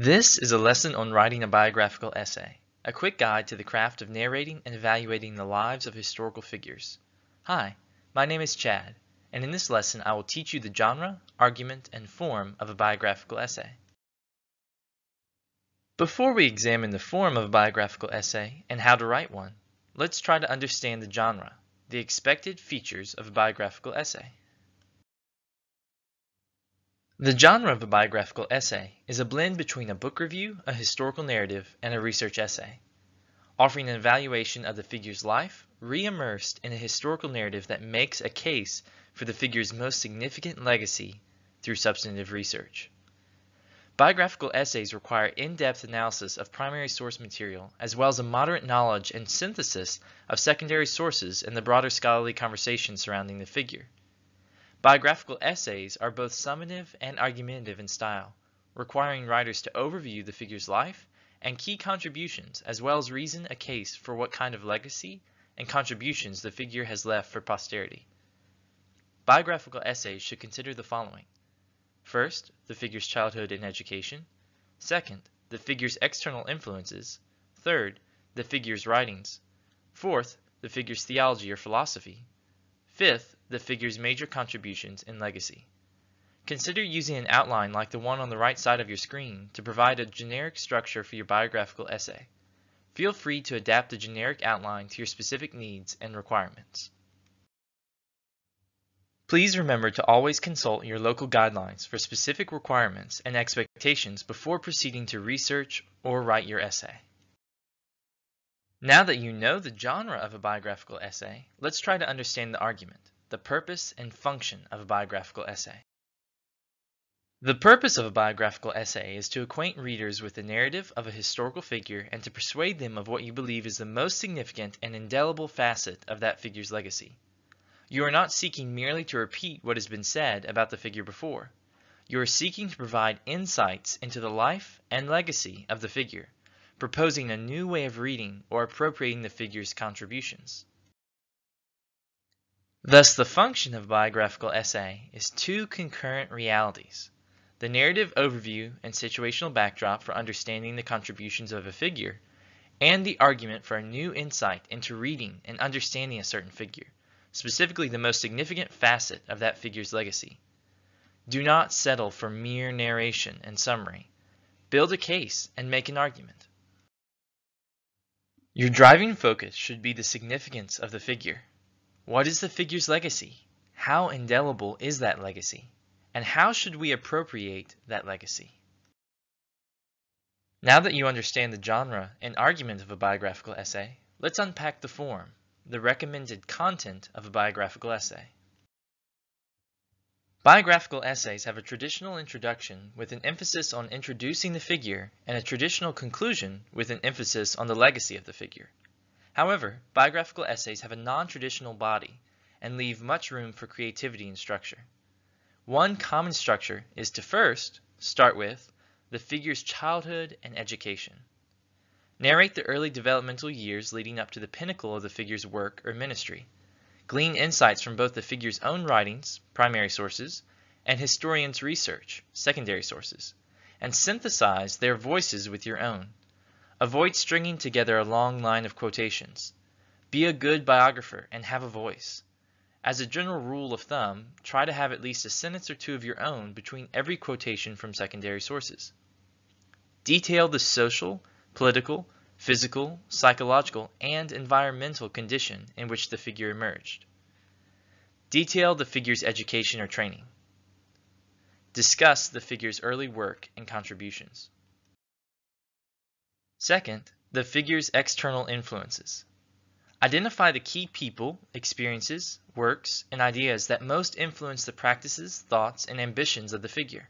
This is a lesson on writing a biographical essay, a quick guide to the craft of narrating and evaluating the lives of historical figures. Hi, my name is Chad, and in this lesson I will teach you the genre, argument, and form of a biographical essay. Before we examine the form of a biographical essay and how to write one, let's try to understand the genre, the expected features of a biographical essay. The genre of a biographical essay is a blend between a book review, a historical narrative, and a research essay, offering an evaluation of the figure's life, re-immersed in a historical narrative that makes a case for the figure's most significant legacy through substantive research. Biographical essays require in-depth analysis of primary source material, as well as a moderate knowledge and synthesis of secondary sources and the broader scholarly conversation surrounding the figure. Biographical essays are both summative and argumentative in style, requiring writers to overview the figure's life and key contributions, as well as reason a case for what kind of legacy and contributions the figure has left for posterity. Biographical essays should consider the following. First, the figure's childhood and education. Second, the figure's external influences. Third, the figure's writings. Fourth, the figure's theology or philosophy. Fifth, the figure's major contributions and legacy. Consider using an outline like the one on the right side of your screen to provide a generic structure for your biographical essay. Feel free to adapt the generic outline to your specific needs and requirements. Please remember to always consult your local guidelines for specific requirements and expectations before proceeding to research or write your essay. Now that you know the genre of a biographical essay, let's try to understand the argument, the purpose and function of a biographical essay. The purpose of a biographical essay is to acquaint readers with the narrative of a historical figure and to persuade them of what you believe is the most significant and indelible facet of that figure's legacy. You are not seeking merely to repeat what has been said about the figure before. You are seeking to provide insights into the life and legacy of the figure, proposing a new way of reading or appropriating the figure's contributions. Thus, the function of a biographical essay is two concurrent realities: the narrative overview and situational backdrop for understanding the contributions of a figure, and the argument for a new insight into reading and understanding a certain figure, specifically the most significant facet of that figure's legacy. Do not settle for mere narration and summary. Build a case and make an argument. Your driving focus should be the significance of the figure. What is the figure's legacy? How indelible is that legacy? And how should we appropriate that legacy? Now that you understand the genre and argument of a biographical essay, let's unpack the form, the recommended content of a biographical essay. Biographical essays have a traditional introduction with an emphasis on introducing the figure and a traditional conclusion with an emphasis on the legacy of the figure. However, biographical essays have a non-traditional body and leave much room for creativity and structure. One common structure is to first start with the figure's childhood and education. Narrate the early developmental years leading up to the pinnacle of the figure's work or ministry. Glean insights from both the figure's own writings, primary sources, and historians' research, secondary sources, and synthesize their voices with your own. Avoid stringing together a long line of quotations. Be a good biographer and have a voice. As a general rule of thumb, try to have at least a sentence or two of your own between every quotation from secondary sources. Detail the social, political, physical, psychological, and environmental condition in which the figure emerged. Detail the figure's education or training. Discuss the figure's early work and contributions. Second, the figure's external influences. Identify the key people, experiences, works, and ideas that most influence the practices, thoughts, and ambitions of the figure.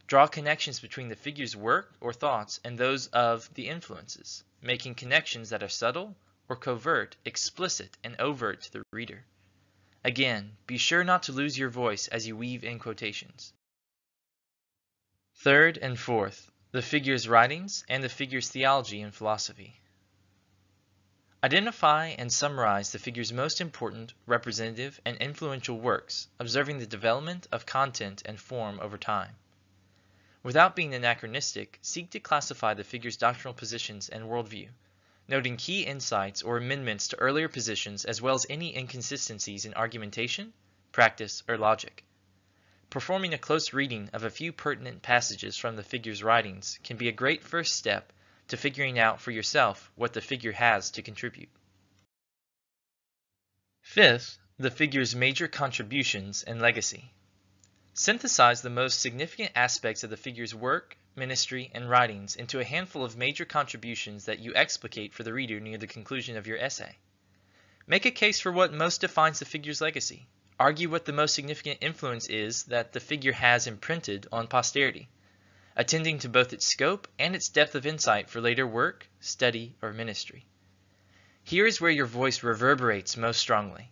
Draw connections between the figure's work or thoughts and those of the influences, making connections that are subtle or covert, explicit, and overt to the reader. Again, be sure not to lose your voice as you weave in quotations. Third and fourth, the figure's writings and the figure's theology and philosophy. Identify and summarize the figure's most important, representative, and influential works, observing the development of content and form over time. Without being anachronistic, seek to classify the figure's doctrinal positions and worldview, noting key insights or amendments to earlier positions as well as any inconsistencies in argumentation, practice, or logic. Performing a close reading of a few pertinent passages from the figure's writings can be a great first step to figuring out for yourself what the figure has to contribute. Fifth, the figure's major contributions and legacy. Synthesize the most significant aspects of the figure's work, ministry, and writings into a handful of major contributions that you explicate for the reader near the conclusion of your essay. Make a case for what most defines the figure's legacy. Argue what the most significant influence is that the figure has imprinted on posterity, attending to both its scope and its depth of insight for later work, study, or ministry. Here is where your voice reverberates most strongly.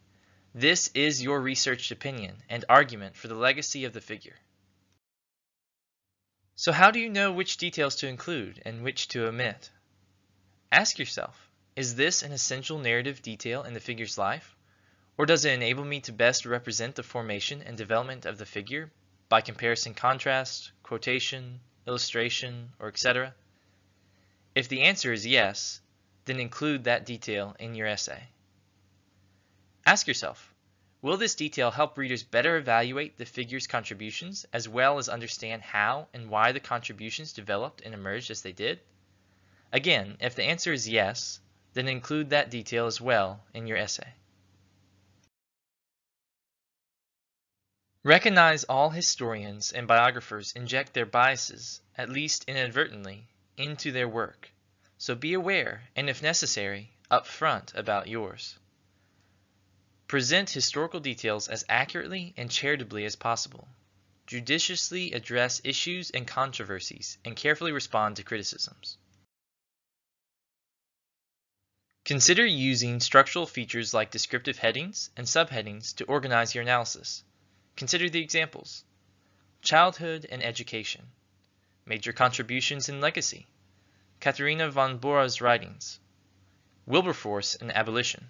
This is your researched opinion and argument for the legacy of the figure. So how do you know which details to include and which to omit? Ask yourself, is this an essential narrative detail in the figure's life? Or does it enable me to best represent the formation and development of the figure by comparison, contrast, quotation, illustration, or etc.? If the answer is yes, then include that detail in your essay. Ask yourself, will this detail help readers better evaluate the figure's contributions as well as understand how and why the contributions developed and emerged as they did? Again, if the answer is yes, then include that detail as well in your essay. Recognize all historians and biographers inject their biases, at least inadvertently, into their work, so be aware and, if necessary, upfront about yours. Present historical details as accurately and charitably as possible. Judiciously address issues and controversies and carefully respond to criticisms. Consider using structural features like descriptive headings and subheadings to organize your analysis. Consider the examples: childhood and education, major contributions and legacy, Katharina von Bora's writings, Wilberforce and abolition.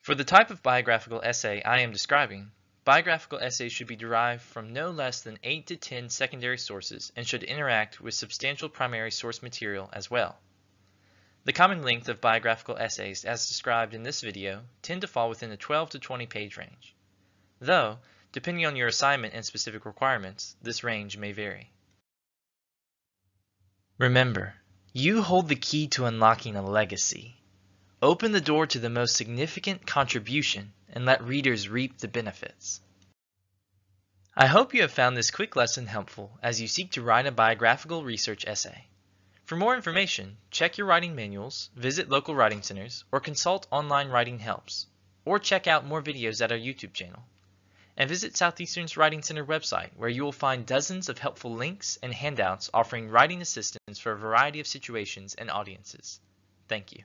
For the type of biographical essay I am describing, biographical essays should be derived from no less than 8 to 10 secondary sources and should interact with substantial primary source material as well. The common length of biographical essays as described in this video tend to fall within the 12 to 20 page range, though, depending on your assignment and specific requirements, this range may vary. Remember, you hold the key to unlocking a legacy. Open the door to the most significant contribution and let readers reap the benefits. I hope you have found this quick lesson helpful as you seek to write a biographical research essay. For more information, check your writing manuals, visit local writing centers, or consult online writing helps, or check out more videos at our YouTube channel. And visit Southeastern's Writing Center website where you will find dozens of helpful links and handouts offering writing assistance for a variety of situations and audiences. Thank you.